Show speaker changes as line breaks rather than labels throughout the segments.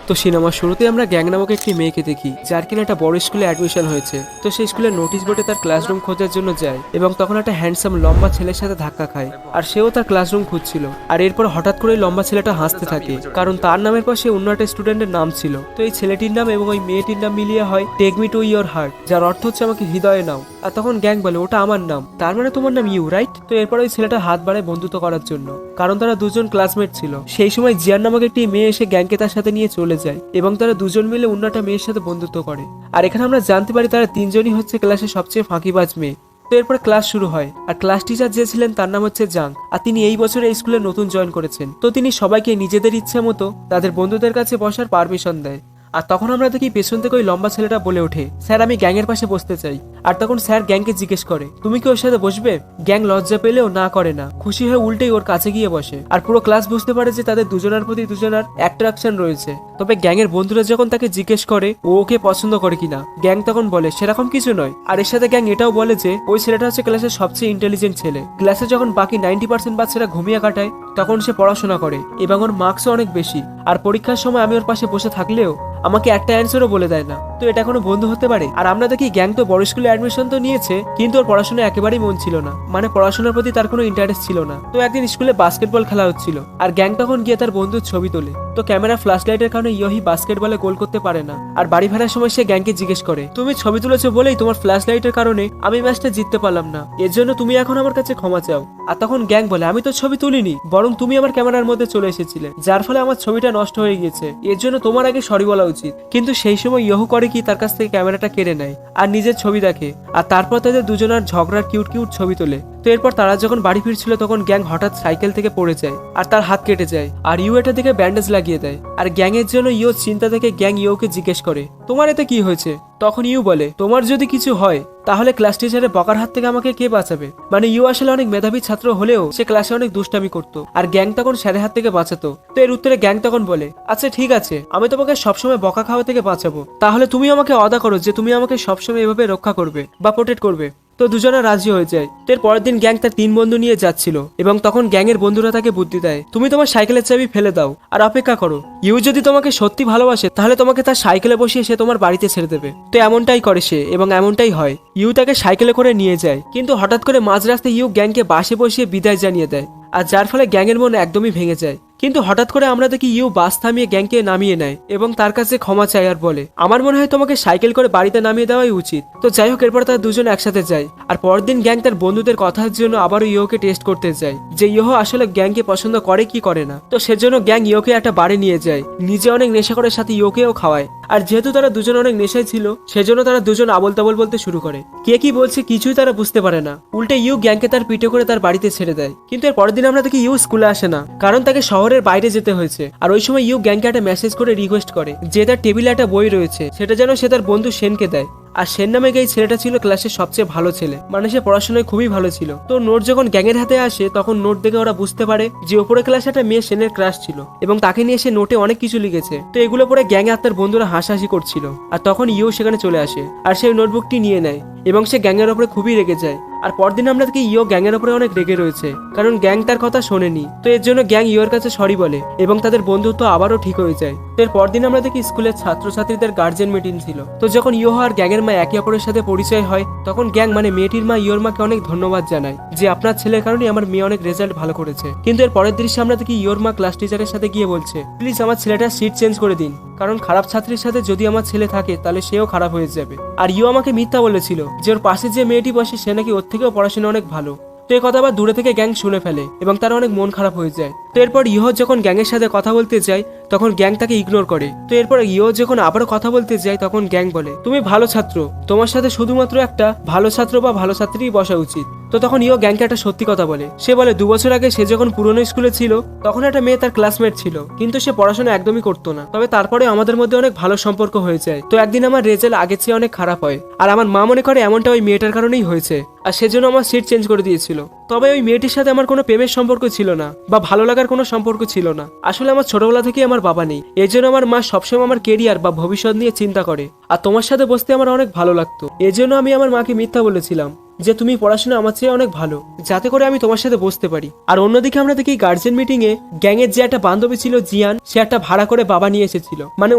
তো সিনেমার শুরুতে আমরা গ্যাং নামক একটি মেয়েকে দেখি যার কিনা একটা বড় স্কুলে অ্যাডমিশন হয়েছে। তো সেই স্কুলের নোটিশ বোর্ডে তার ক্লাসরুম খোঁজার জন্য যায় এবং তখন একটা হ্যান্ডসাম লম্বা ছেলের সাথে ধাক্কা খায় আর সেও তার ক্লাসরুম খুঁজছিল। আর এরপর হঠাৎ করে লম্বা ছেলেটা হাসতে থাকে কারণ তার নামের পাশে অন্য একটা স্টুডেন্টের নাম ছিল। তো এই ছেলেটির নাম এবং ওই মেয়েটির নাম মিলিয়ে হয় take me to your heart, যার অর্থ হচ্ছে আমাকে হৃদয়ে নাও। আর তখন গ্যাং বলে ওটা আমার নাম, তার মানে তোমার নাম ইউ, রাইট? তো এরপর ওই ছেলেটা হাত বাড়ায় বন্ধুত্ব করার জন্য, কারণ তারা দুজন ক্লাসমেট ছিল। সেই সময় জিয়ান নামক একটি মেয়ে এসে গ্যাংকে তার সাথে নিয়ে চলে যায় এবং তারা দুজন মিলে অন্য একটা মেয়ের সাথে বন্ধুত্ব করে। আর এখানে আমরা জানতে পারি তারা তিনজনই হচ্ছে ক্লাসের সবচেয়ে ফাঁকিবাজ মেয়ে। তো এরপর ক্লাস শুরু হয় আর ক্লাস টিচার যে ছিলেন তার নাম হচ্ছে জাং, আর তিনি এই বছর এই স্কুলে নতুন জয়েন করেছেন। তো তিনি সবাইকে নিজেদের ইচ্ছে মতো তাদের বন্ধুদের কাছে বসার পারমিশন দেয়। আর তখন আমরা দেখি পেছন থেকে ওই লম্বা ছেলেটা বলে ওঠে, স্যার আমি গ্যাংয়ের পাশে বসতে চাই। আর তখন স্যার গ্যাংকে জিজ্ঞেস করে, তুমি কি ওর সাথে বসবে? গ্যাং লজ্জা পেলেও না করে না, খুশি হয়ে উল্টেই ওর কাছে গিয়ে বসে। আর পুরো ক্লাস বুঝতে পারে যে তাদের দুজনের প্রতি দুজনের অ্যাট্রাকশন রয়েছে। তবে গ্যাংয়ের বন্ধুরা যখন তাকে জিজ্ঞেস করে ও ওকে পছন্দ করে কিনা, গ্যাং তখন বলে সেরকম কিছু নয়। আর এর সাথে গ্যাং এটাও বলে যে ওই ছেলেটা হচ্ছে ক্লাসের সবচেয়ে ইন্টেলিজেন্ট ছেলে। ক্লাসে যখন বাকি 90% বাচ্চারা ঘুমিয়ে কাটায় তখন সে পড়াশোনা করে এবং ওর মার্কসও অনেক বেশি। আর পরীক্ষার সময় আমি ওর পাশে বসে থাকলেও আমাকে একটা অ্যান্সারও বলে দেয় না। তো এটা কোনো বন্ধু হতে পারে? আর আমরা দেখি গ্যাং তো বড় স্কুলে অ্যাডমিশন তো নিয়েছে, কিন্তু ওর পড়াশোনা একেবারেই মন ছিল না, মানে পড়াশোনার প্রতি তার কোনো ইন্টারেস্ট ছিল না। তো একদিন স্কুলে বাস্কেটবল খেলা হচ্ছিল আর গ্যাং তখন গিয়ে তার বন্ধুর ছবি তোলে। তো ক্যামেরা ফ্ল্যাশ লাইটের কারণে ইয়োহি বাস্কেটবলে গোল করতে পারে না। আর বাড়ি ফেরার সময় সে গ্যাংকে জিজ্ঞেস করে, তুমি ছবি তুলেছো বলেই তোমার ফ্ল্যাশ লাইটের কারণে আমি ম্যাচটা জিততে পারলাম না, এর জন্য তুমি এখন আমার কাছে ক্ষমা চাও। আর তখন গ্যাং বলে, আমি তো ছবি তুলিনি, বরং তুমি আমার ক্যামেরার মধ্যে চলে এসেছিলে, যার ফলে আমার ছবিটা নষ্ট হয়ে গিয়েছে, এর জন্য তোমার আগে সরি বলা উচিত। কিন্তু সেই সময় ইয়োহু করে কি, তার কাছ থেকে ক্যামেরাটা কেড়ে নেয় আর নিজের ছবি দেখে। আর তারপর তাদের দুজনের ঝগড়ার কিউট কিউট ছবি তোলে। তো এরপর তারা যখন বাড়ি ফিরছিল তখন গ্যাং হঠাৎ সাইকেল থেকে পড়ে যায় আর তার হাত কেটে যায়। আর ইউ এটা দিকে ব্যান্ডেজ লাগিয়ে দেয়। আর গ্যাং এর জন্য ইউ চিন্তা থেকে গ্যাং ইউকে জিজ্ঞেস করে, তোমার এতে কি হয়েছে? তখন ইউ বলে, তোমার যদি কিছু হয় তাহলে ক্লাস টিচারের বকার হাত থেকে আমাকে কে বাঁচাবে? মানে ইউ আসলে অনেক মেধাবী ছাত্র হলেও সে ক্লাসে অনেক দুষ্টামি করতো আর গ্যাং তখন স্যারের হাত থেকে বাঁচাতো। তো এর উত্তরে গ্যাং তখন বলে, আচ্ছা ঠিক আছে, আমি তোমাকে সবসময় বকা খাওয়া থেকে বাঁচাবো, তাহলে তুমি আমাকে ওয়াদা করো যে তুমি আমাকে সবসময় এভাবে রক্ষা করবে বা প্রোটেক্ট করবে। তো দুজনে রাজি হয়ে যায়। তো এর পরের দিন গ্যাং তার 3 বন্ধু নিয়ে যাচ্ছিল এবং তখন গ্যাং এর বন্ধুরা তাকে বুদ্ধি দেয়, তুমি তোমার সাইকেলের চাবি ফেলে দাও আর অপেক্ষা করো, ইউ যদি তোমাকে সত্যি ভালোবাসে তাহলে তোমাকে তার সাইকেলে বসিয়ে সে তোমার বাড়িতে ছেড়ে দেবে। তো এমনটাই করে সে এবং এমনটাই হয়। ইউ তাকে সাইকেলে করে নিয়ে যায়, কিন্তু হঠাৎ করে মাঝ রাস্তায় ইউ গ্যাংকে বাসে বসিয়ে বিদায় জানিয়ে দেয় আর যার ফলে গ্যাং এর মন একদমই ভেঙে যায়। কিন্তু হঠাৎ করে আমরা দেখি ইউ বাস থামিয়ে গ্যাংকে নামিয়ে নেয় এবং তার কাছে ক্ষমা চায় আর বলে, আমার মনে হয় তোমাকে সাইকেল করে বাড়িতে নামিয়ে দেওয়াই উচিত। তো যাই হোক, এরপর তারা দুজন একসাথে যায়। আর পরের দিন গ্যাং তার বন্ধুদের কথার জন্য আবারও ইয়োকে টেস্ট করতে যায় যে ইয়ো আসলে গ্যাংকে পছন্দ করে কি করে না। তো সেজন্য গ্যাং ইয়োকে একটা বারে নিয়ে যায়, নিজে অনেক নেশা করে সাথে ইয়োকেও খাওয়ায়। আর যেহেতু তারা দুজন অনেক নেশায় ছিল সেজন্য তারা দুজন আবল তাবল বলতে শুরু করে, কে কি বলছে কিছুই তারা বুঝতে পারে না। উল্টে ইউ গ্যাংকে তার পিঠে করে তার বাড়িতে ছেড়ে দেয়। কিন্তু এর পরের দিন আমরা দেখি ইউ স্কুলে আসে না, কারণ তাকে শহরের বাইরে যেতে হয়েছে। আর ওই সময় ইউ গ্যাংকে একটা মেসেজ করে রিকোয়েস্ট করে যে তার টেবিলে একটা বই রয়েছে সেটা যেন সে তার বন্ধু সেনকে দেয়। আর সেন নামে এই ছেলেটা ছিল ক্লাসের সবচেয়ে ভালো ছেলে, মানে সে পড়াশোনায় খুবই ভালো ছিল। তো নোট যখন গ্যাংয়ের হাতে আসে তখন নোট দেখে ওরা বুঝতে পারে যে ওপরে ক্লাসে একটা মেয়ে সেনের ক্রাশ ছিল এবং তাকে নিয়ে সে নোটে অনেক কিছু লিখেছে। তো এগুলো পরে গ্যাংয়ে আর তার বন্ধুরা হাসাহাসি করছিল। আর তখন ইউ সেখানে চলে আসে আর সেই নোটবুকটি নিয়ে নেয় এবং সে গ্যাংয়ের ওপরে খুবই রেগে যায়। আর পরদিন আমরা দেখি ইয়ো গ্যাংয়ের ওপরে অনেক রেগে রয়েছে, কারণ গ্যাং তার কথা শোনেনি। তো এর জন্য গ্যাং ইয়োর কাছে সরি বলে এবং তাদের বন্ধুত্ব আবারও ঠিক হয়ে যায়। তো এর পরদিন আমরা দেখি স্কুলের ছাত্রছাত্রীদের গার্জেন মিটিং ছিল। তো যখন ইয়ো আর গ্যাংয়ের মা একে অপরের সাথে পরিচয় হয় তখন গ্যাং মানে মেয়েটির মা ইয়োর মাকে অনেক ধন্যবাদ জানায় যে আপনার ছেলের কারণে আমার মেয়ে অনেক রেজাল্ট ভালো করেছে। কিন্তু এর পরের দৃশ্যে আমরা দেখি ইয়োর মা ক্লাস টিচারের সাথে গিয়ে বলছে, প্লিজ আমার ছেলেটার সিট চেঞ্জ করে দিন, কারণ খারাপ ছাত্রীর সাথে যদি আমার ছেলে থাকে তাহলে সেও খারাপ হয়ে যাবে। আর ইউ আমাকে মিথ্যা বলেছিল যে ওর পাশে যে মেয়েটি বসে সে নাকি ওর থেকেও পড়াশোনা অনেক ভালো। তো এই কথা আবার দূরে থেকে গ্যাং শুনে ফেলে এবং তার অনেক মন খারাপ হয়ে যায়। তো এরপর ইহো যখন গ্যাংয়ের সাথে কথা বলতে যায় তখন গ্যাং তাকে ইগনোর করে। তো এরপর ইহো যখন আবারও কথা বলতে যায় তখন গ্যাং বলে, তুমি ভালো ছাত্র, তোমার সাথে শুধুমাত্র একটা ভালো ছাত্র বা ভালো ছাত্রীই বসা উচিত। তো তখন ইও গ্যাংকে একটা সত্যি কথা বলে, সে বলে 2 বছর আগে সে যখন পুরনো স্কুলে ছিল তখন একটা মেয়ে তার ক্লাসমেট ছিল, কিন্তু সে পড়াশোনা একদমই করতো না। তবে তারপরে আমাদের মধ্যে অনেক ভালো সম্পর্ক হয়ে যায়। তো একদিন আমার রেজাল্ট আগের চেয়ে অনেক খারাপ হয় আর আমার মা মনে করে এমনটা ওই মেয়েটার কারণেই হয়েছে আর সেজন্য আমার সিট চেঞ্জ করে দিয়েছিল। তবে ওই মেয়েটির সাথে আমার কোনো প্রেমের সম্পর্ক ছিল না বা ভালো লাগার কোনো সম্পর্ক ছিল না। আসলে আমার ছোটবেলা থেকেই আমার বাবা নেই, এর জন্য আমার মা সবসময় আমার কেরিয়ার বা ভবিষ্যৎ নিয়ে চিন্তা করে। আর তোমার সাথে বসতে আমার অনেক ভালো লাগতো, এজন্য আমি আমার মাকে মিথ্যা বলেছিলাম। যে তুমি পড়াশোনা আমার চেয়ে অনেক ভালো, যাতে করে আমি তোমার সাথে বসতে পারি। আর অন্যদিকে আমরা দেখি গার্জেন মিটিং এ গ্যাংয়ের যে একটা বান্ধবী ছিল জিয়ান, সে একটা ভাড়া করে বাবা নিয়ে এসেছিল, মানে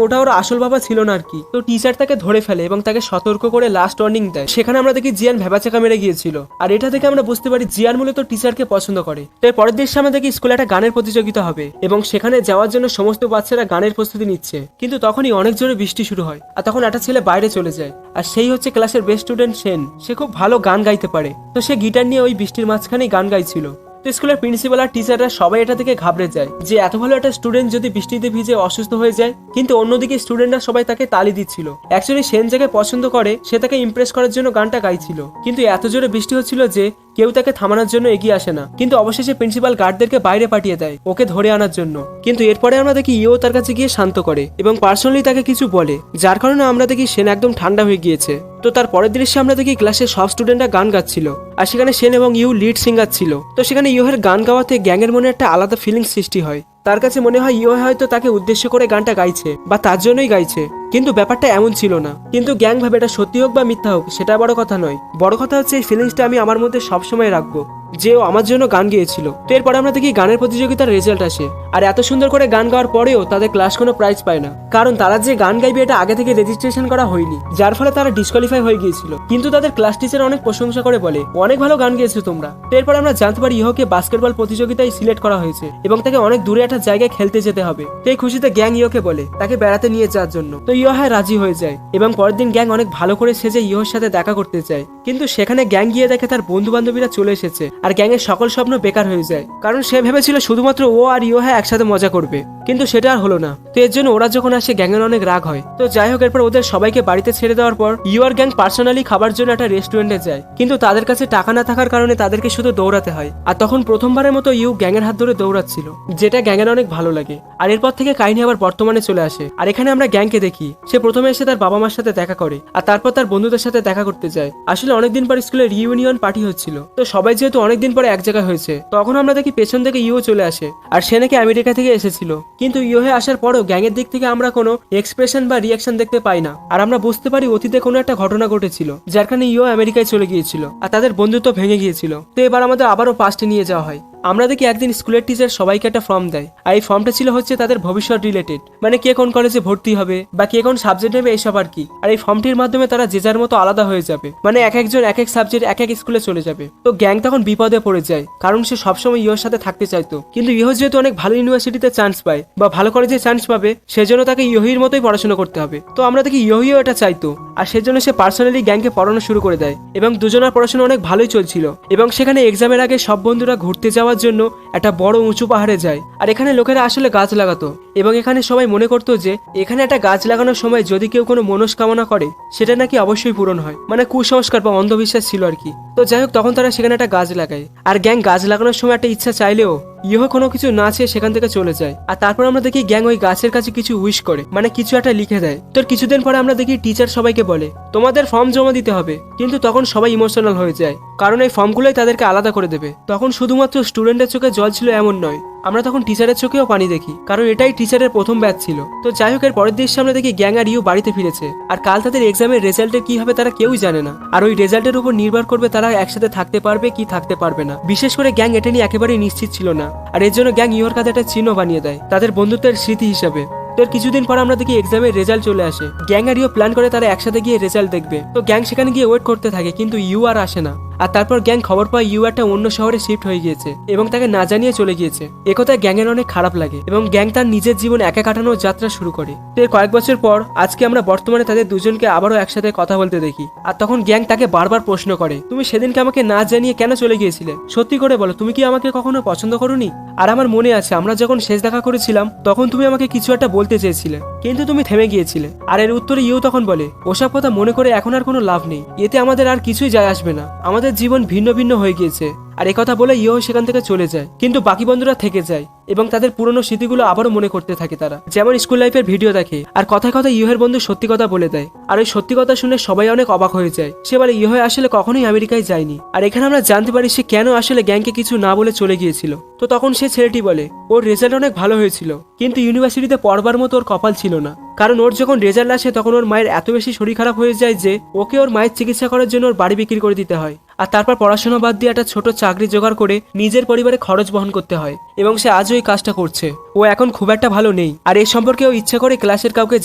ওটা ওর আসল বাবা ছিল না আর কি। তো টিচার তাকে ধরে ফেলে এবং তাকে সতর্ক করে লাস্ট ওয়ার্নিং দেয়। সেখানে আমরা দেখি জিয়ান ভেবাচাকা মেরে গিয়েছিল, আর এটা থেকে আমরা বুঝতে পারি জিয়ান মূলত টিচারকে পছন্দ করে। তো এর পরের দৃশ্যে আমরা দেখি স্কুলে একটা গানের প্রতিযোগিতা হবে এবং সেখানে যাওয়ার জন্য সমস্ত বাচ্চারা গানের প্রস্তুতি নিচ্ছে। কিন্তু তখনই অনেক জোরে বৃষ্টি শুরু হয়, আর তখন একটা ছেলে বাইরে চলে যায়, আর সেই হচ্ছে ক্লাসের বেস্ট স্টুডেন্ট সেন। সে খুব ভালো গান গাইতে পারে, তো সে গিটার নিয়ে ওই বৃষ্টির মাঝখানেই গান গাইছিল। তো স্কুলের প্রিন্সিপাল আর টিচাররা সবাই এটা থেকে ঘাবড়ে যায় যে এত ভালো একটা স্টুডেন্ট যদি বৃষ্টিতে ভিজে অসুস্থ হয়ে যায়। কিন্তু অন্যদিকে স্টুডেন্টরা সবাই তাকে তালি দিচ্ছিল। অ্যাকচুয়ালি সেন যাকে পছন্দ করে সে তাকে ইমপ্রেস করার জন্য গানটা গাইছিল, কিন্তু এত জোরে বৃষ্টি হচ্ছিল যে কেউ তাকে থামানোর জন্য এগিয়ে আসে না। কিন্তু অবশেষে প্রিন্সিপাল গার্ডদেরকে বাইরে পাঠিয়ে দেয় ওকে ধরে আনার জন্য। কিন্তু এরপরে আমরা দেখি ইও তার কাছে গিয়ে শান্ত করে এবং পার্সোনালি তাকে কিছু বলে, যার কারণে আমরা দেখি সেন একদম ঠান্ডা হয়ে গিয়েছে। তো তার পরের দৃশ্যে আমরা দেখি ক্লাসের সব স্টুডেন্টরা গান গাচ্ছিল, আর সেখানে সেন এবং ইউ লিড সিঙ্গার ছিল। তো সেখানে ইউহের গান গাওয়াতে গ্যাংয়ের মনে একটা আলাদা ফিলিংস সৃষ্টি হয়। তার কাছে মনে হয় ইউ হয়তো তাকে উদ্দেশ্য করে গানটা গাইছে বা তার জন্যই গাইছে, কিন্তু ব্যাপারটা এমন ছিল না। কিন্তু গ্যাং ভাবে এটা সত্যি হোক বা মিথ্যা হোক সেটা বড় কথা নয়, বড় কথা হচ্ছে এই ফিলিংসটা আমি আমার মধ্যে সবসময় রাখবো যে ও আমার জন্য গান গেয়েছিল। তো এরপরে আমরা দেখি গানের প্রতিযোগিতার রেজাল্ট আসে, আর এত সুন্দর করে গান গাওয়ার পরেও তাদের ক্লাস কোনো প্রাইজ পায় না, কারণ তারা যে গান গাইবে এটা আগে থেকে রেজিস্ট্রেশন করা হয়নি, যার ফলে তারা ডিসকোয়ালিফাই হয়ে গিয়েছিল। কিন্তু তাদের ক্লাস টিচার অনেক প্রশংসা করে বলে অনেক ভালো গান গেয়েছো তোমরা। তো এরপর আমরা জানতে পারি ইহোকে বাস্কেটবল প্রতিযোগিতায় সিলেক্ট করা হয়েছে এবং তাকে অনেক দূরে একটা জায়গায় খেলতে যেতে হবে। তো এই খুশিতে গ্যাং ইহোকে বলে তাকে বেড়াতে নিয়ে যাওয়ার জন্য। তো ইহো হ্যাঁ রাজি হয়ে যায় এবং পরের দিন গ্যাং অনেক ভালো করে সেজে ইহোর সাথে দেখা করতে চায়। কিন্তু সেখানে গ্যাং গিয়ে দেখে তার বন্ধু বান্ধবীরা চলে এসেছে, আর গ্যাংয়ের সকল স্বপ্ন বেকার হয়ে যায়, কারণ সে ভেবেছিল শুধুমাত্র ও আর ইও হ্যাঁ একসাথে মজা করবে, কিন্তু সেটা আর হলো না। তো এর জন্য ওরা যখন আসে গ্যাংয়ের অনেক রাগ হয়। তো যাই হোক, এরপর ওদের সবাইকে বাড়িতে ছেড়ে দেওয়ার পর ইউ আর গ্যাং পার্সোনালি খাবার জন্য একটা রেস্টুরেন্টে যায়, কিন্তু তাদের কাছে টাকা না থাকার কারণে তাদেরকে শুধু দৌড়াতে হয়। আর তখন প্রথমবারের মতো ইউ গ্যাংয়ের হাত ধরে দৌড়াচ্ছিল, যেটা গ্যাংয়ের অনেক ভালো লাগে। আর এরপর থেকে কাহিনী আবার বর্তমানে চলে আসে, আর এখানে আমরা গ্যাংকে দেখি সে প্রথমে এসে তার বাবা মার সাথে দেখা করে, আর তারপর তার বন্ধুদের সাথে দেখা করতে যায়। আসলে অনেকদিন পর স্কুলে রিইউনিয়ন পার্টি হচ্ছিল, তো সবাই যেহেতু অনেকদিন পরে এক জায়গায় হয়েছে, তখন আমরা দেখি পেছন থেকে ইও চলে আসে, আর সে নাকি আমেরিকা থেকে এসেছিল। কিন্তু ইউহে আসার পরও গ্যাংয়ের দিক থেকে আমরা কোনো এক্সপ্রেশন বা রিয়াকশন দেখতে পাই না, আর আমরা বুঝতে পারি অতীতে কোনো একটা ঘটনা ঘটেছিল যার কারণে ইও আমেরিকায় চলে গিয়েছিল আর তাদের বন্ধুত্ব ভেঙে গিয়েছিল। তো এবার আমাদের আবারও পাস্টে নিয়ে যাওয়া হয়। আমরা দেখি একদিন স্কুলের টিচার সবাইকে একটা ফর্ম দেয়, আর এই ফর্মটা ছিল হচ্ছে তাদের ভবিষ্যৎ রিলেটেড, মানে কে কোন কলেজে ভর্তি হবে বা কে কোন সাবজেক্ট নেবে এইসব আর কি। আর এই ফর্মটির মাধ্যমে তারা যে যার মতো আলাদা হয়ে যাবে, মানে এক একজন এক এক সাবজেক্ট এক এক স্কুলে চলে যাবে। তো গ্যাং তখন বিপদে পড়ে যায়, কারণ সে সবসময় ইহোর সাথে থাকতে চাইতো, কিন্তু ইহো যেহেতু অনেক ভালো ইউনিভার্সিটিতে চান্স পায় বা ভালো কলেজে চান্স পাবে, সেজন্য তাকে ইহির মতোই পড়াশোনা করতে হবে। তো আমরা দেখি ইহিও এটা চাইতো, আর সেজন্য সে পার্সোনালি গ্যাংকে পড়ানো শুরু করে দেয় এবং দুজনের পড়াশোনা অনেক ভালোই চলছিল। এবং সেখানে এক্সামের আগে সব বন্ধুরা ঘুরতে যাওয়ার জন্য একটা বড় উঁচু পাহাড়ে যায়, আর এখানে লোকেরা আসলে গাছ লাগাতো এবং এখানে সবাই মনে করতো যে এখানে একটা গাছ লাগানোর সময় যদি কেউ কোনো মনস্কামনা করে সেটা নাকি অবশ্যই পূরণ হয়, মানে কুসংস্কার বা অন্ধবিশ্বাস ছিল আর কি। তো যাই হোক, তখন তারা সেখানে একটা গাছ লাগায়, আর গ্যাং গাছ লাগানোর সময় একটা ইচ্ছা চাইলেও ইহো কোনো কিছু না চেয়ে সেখান থেকে চলে যায়। আর তারপর আমরা দেখি গ্যাং ওই গাছের কাছে কিছু উইশ করে, মানে কিছু একটা লিখে দেয়। তোর কিছুদিন পরে আমরা দেখি টিচার সবাইকে বলে তোমাদের ফর্ম জমা দিতে হবে, কিন্তু তখন সবাই ইমোশনাল হয়ে যায়, কারণ এই ফর্মগুলোই তাদেরকে আলাদা করে দেবে। তখন শুধুমাত্র স্টুডেন্টের চোখে জল ছিল এমন নয়, আমরা তখন টিচারের চোখেও পানি দেখি, কারণ এটাই টিচারের প্রথম ব্যাচ ছিল। তো যাই হোক, এর পরের দৃশ্যে আমরা দেখি গ্যাং আর ইউ বাড়িতে ফিরেছে, আর কাল তাদের এক্সামের রেজাল্টের কি হবে তারা কেউই জানে না, আর ওই রেজাল্টের উপর নির্ভর করবে তারা একসাথে থাকতে পারবে কি থাকতে পারবে না। বিশেষ করে গ্যাং এটা নিয়ে একেবারেই নিশ্চিত ছিল না, আর এর জন্য গ্যাং ইউর কাছে একটা চিহ্ন বানিয়ে দেয় তাদের বন্ধুত্বের স্মৃতি হিসাবে। তো কিছুদিন পর আমরা দেখি এক্সামের রেজাল্ট চলে আসে। গ্যাং আর ইউ প্ল্যান করে তারা একসাথে গিয়ে রেজাল্ট দেখবে। তো গ্যাং সেখানে গিয়ে ওয়েট করতে থাকে, কিন্তু ইউ আর আসে না। আর তারপর গ্যাং খবর পায় ইউ একটা অন্য শহরে শিফট হয়ে গিয়েছে এবং তাকে না জানিয়ে চলে গিয়েছে। একথায় গ্যাংয়ের অনেক খারাপ লাগে এবং গ্যাং তার নিজের জীবন একা কাটানোর যাত্রা শুরু করে। তো এর কয়েক বছর পর আজকে আমরা বর্তমানে তাদের দুজনকে আবারও একসাথে কথা বলতে দেখি। আর তখন গ্যাং তাকে বারবার প্রশ্ন করে, তুমি সেদিনকে আমাকে না জানিয়ে কেন চলে গিয়েছিলে? সত্যি করে বলো, তুমি কি আমাকে কখনো পছন্দ করোনি? আর আমার মনে আছে আমরা যখন শেষ দেখা করেছিলাম তখন তুমি আমাকে কিছু একটা বলতে চেয়েছিলে, কিন্তু তুমি থেমে গিয়েছিলে। আর এর উত্তরে ইউ তখন বলে, ওসব কথা মনে করে এখন আর কোনো লাভ নেই, এতে আমাদের আর কিছুই যায় আসবে না, আমাদের জীবন ভিন্ন ভিন্ন হয়ে গিয়েছে। আর একথা বলে ইয়ো সেখান থেকে চলে যায়, কিন্তু বাকি বন্ধুরা থেকে যায় এবং তাদের পুরনো স্মৃতিগুলো আবারও মনে করতে থাকে। তারা যেমন স্কুল লাইফের ভিডিও দেখে আর কথায় কথায় ইয়োহের বন্ধু সত্যি কথা বলে দেয়, আর ওই সত্যি কথা শুনে সবাই অনেক অবাক হয়ে যায়। সে বলে ইয়োহে আসলে কখনোই আমেরিকায় যায়নি, আর এখানে আমরা জানতে পারি সে কেন আসলে গ্যাংকে কিছু না বলে চলে গিয়েছিল। তো তখন সে ছেলেটি বলে ওর রেজাল্ট অনেক ভালো হয়েছিল, কিন্তু ইউনিভার্সিটিতে পড়বার মতো ওর কপাল ছিল না, কারণ ওর যখন রেজাল্ট আসে তখন ওর মায়ের এত বেশি শরীর খারাপ হয়ে যায় যে ওকে ওর মায়ের চিকিৎসা করার জন্য ওর বাড়ি বিক্রি করে দিতে হয়, আর তারপর পড়াশোনা বাদ দিয়ে একটা ছোট চাকরি জোগাড় করে নিজের পরিবারে খরচ বহন করতে হয়, এবং সে আজও এই কাজটা করছে। ও এখন খুব একটা ভালো নেই, আর এই সম্পর্কে ও ইচ্ছা করে ক্লাসের কাউকে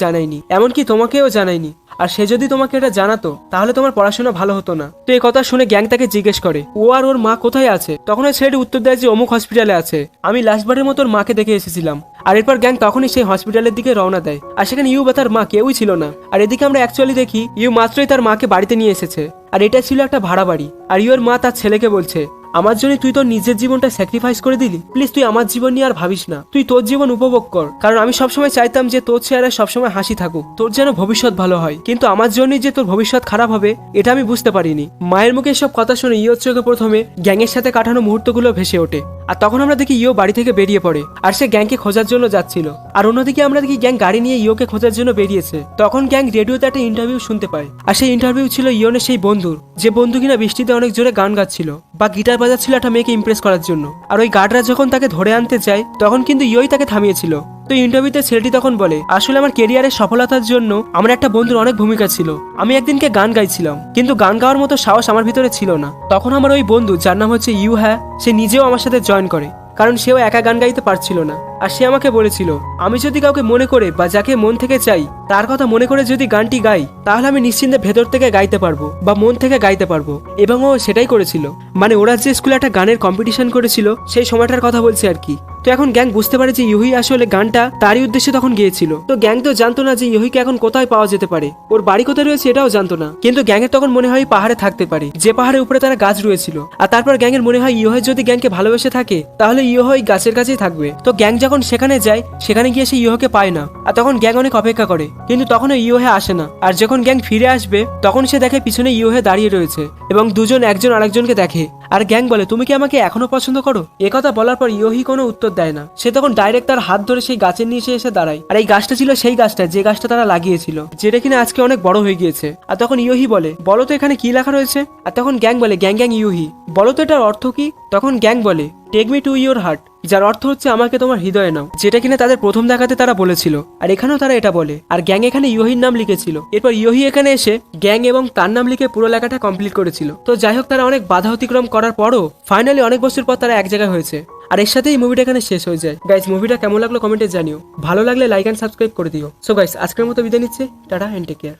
জানায়নি, এমনকি তোমাকেও জানায়নি। আর সে যদি তোমাকে এটা জানাতো তাহলে তোমার পড়াশোনা ভালো হতো না। তো এই কথা শুনে গ্যাং তাকে জিজ্ঞেস করে ও আর ওর মা কোথায় আছে। তখন ওই ছেলেটি উত্তর দেয় যে অমুক হসপিটালে আছে, আমি লাস্টবারের মতো ওর মাকে দেখে এসেছিলাম। আর এরপর গ্যাং তখনই সেই হসপিটালের দিকে রওনা দেয়, আর সেখানে ইউ বা তার মা কেউই ছিল না। আর এদিকে আমরা অ্যাকচুয়ালি দেখি ইউ মাত্রই তার মাকে বাড়িতে নিয়ে এসেছে, আর এটা ছিল একটা ভাড়া বাড়ি। আর ইউর মা তার ছেলেকে বলছে আমার জন্য তুই তোর নিজের জীবনটা স্যাক্রিফাইস করে দিলি, প্লিজ তুই আমার জীবন নিয়ে আর ভাবিস না, তুই তোর জীবন উপভোগ কর, কারণ আমি সবসময় চাইতাম যে তোর চেহারা সবসময় হাসি থাকুক, তোর যেন ভবিষ্যৎ ভালো হয়, কিন্তু আমার জন্যই যে তোর ভবিষ্যৎ খারাপ হবে এটা আমি বুঝতে পারিনি। মায়ের মুখে সব কথা শুনে ইয়োর চোখে প্রথমে গ্যাংয়ের সাথে কাটানো মুহূর্তগুলো ভেসে ওঠে, আর তখন আমরা দেখি ইয়ো বাড়ি থেকে বেরিয়ে পড়ে আর সে গ্যাংকে খোঁজার জন্য যাচ্ছিল। আর অন্যদিকে আমরা দেখি গ্যাং গাড়ি নিয়ে ইয়োকে খোঁজার জন্য বেরিয়েছে। তখন গ্যাং রেডিওতে একটা ইন্টারভিউ শুনতে পায়, আর সেই ইন্টারভিউ ছিল ইয়নের সেই বন্ধুর, যে বন্ধু কিনা বৃষ্টিতে অনেক জোরে গান গাচ্ছিল বা গিটার বাজাচ্ছিল একটা মেয়েকে ইমপ্রেস করার জন্য। আর ওই গার্ডরা যখন তাকে ধরে আনতে যায় তখন কিন্তু ইয়োই তাকে থামিয়েছিল। তো ইন্টারভিউতে ছেলেটি তখন বলে আসলে আমার কেরিয়ারের সফলতার জন্য আমার একটা বন্ধুর অনেক ভূমিকা ছিল, আমি একদিনকে গান গাইছিলাম কিন্তু গান গাওয়ার মতো সাহস আমার ভিতরে ছিল না। তখন আমার ওই বন্ধু যার নাম হচ্ছে ইউ হ্যাঁ, সে নিজেও আমার সাথে জয়েন করে, কারণ সেও একা গান গাইতে পারছিল না। আর সে আমাকে বলেছিল আমি যদি কাউকে মনে করে বা যাকে মন থেকে চাই তার কথা মনে করে যদি গানটি গাই তাহলে আমি নিশ্চিন্তে ভেতর থেকে গাইতে পারবো বা মন থেকে গাইতে পারবো, এবং ও সেটাই করেছিল। মানে ওরা যে স্কুলে একটা গানের কম্পিটিশন করেছিল সেই সময়টার কথা বলছে আর কি। তো এখন গ্যাং বুঝতে পারে যে ইউহি আসলে গানটা তারই উদ্দেশ্যে তখন গিয়েছিল। তো গ্যাং তো জানতো না যে ইউহিকে এখন কোথায় পাওয়া যেতে পারে, ওর বাড়ি কোথায় রয়েছে এটাও জানতো না, কিন্তু গ্যাংয়ের তখন মনে হয় পাহাড়ে থাকতে পারে, যে পাহাড়ের উপরে তারা গাছ রয়েছিল। আর তারপর গ্যাংয়ের মনে হয় ইউহে যদি গ্যাংকে ভালোবেসে থাকে তাহলে ইউহ ওই গাছের কাছেই থাকবে। তো গ্যাং যখন সেখানে যায় সেখানে গিয়ে সে ইউহকে পায় না, আর তখন গ্যাং অনেক অপেক্ষা করে কিন্তু তখনও ইউহে আসে না। আর যখন গ্যাং ফিরে আসবে তখন সে দেখে পিছনে ইউহে দাঁড়িয়ে রয়েছে এবং দুজন একজন আরেকজনকে দেখে। আর গ্যাং বলে তুমি কি আমাকে এখনো পছন্দ করো? একথা বলার পর ইয়োহি কোনো উত্তর দেয় না, সে তখন ডাইরেক্ট তার হাত ধরে সেই গাছের নিচে এসে দাঁড়ায়। আর এই গাছটা ছিল সেই গাছটা যে গাছটা তারা লাগিয়েছিল, যেটা কিনা আজকে অনেক বড় হয়ে গিয়েছে। আর তখন ইয়োহি বলে বলো তো এখানে কি লেখা রয়েছে? আর তখন গ্যাং বলে গ্যাং গ্যাং ইয়োহি, বলো তো এটার অর্থ কি? তখন গ্যাং বলে take me to your heart, যার অর্থ হচ্ছে আমাকে তোমার হৃদয়ে নাও, যেটা কিনা তাদের প্রথম দেখাতে তারা বলেছিল। আর এখানেও তারা এটা বলে, আর গ্যাং এখানে ইয়োহির নাম লিখেছিল। এরপর ইয়োহি এখানে এসে গ্যাং এবং তার নাম লিখে পুরো লেখাটা কমপ্লিট করেছিল। তো যাই হোক, তারা অনেক বাধা অতিক্রম করার পরও ফাইনালি অনেক বছর পর তারা এক জায়গায় হয়েছে। আর এর সাথেই মুভিটা এখানে শেষ হয়ে যায়। গাইস, মুভিটা কেমন লাগলো কমেন্টে জানিও, ভালো লাগলে লাইক এন্ড সাবস্ক্রাইব করে দিও। সো গাইস, আজকের মতো বিদায় নিচ্ছে, টাটা এন্ড টেক কেয়ার।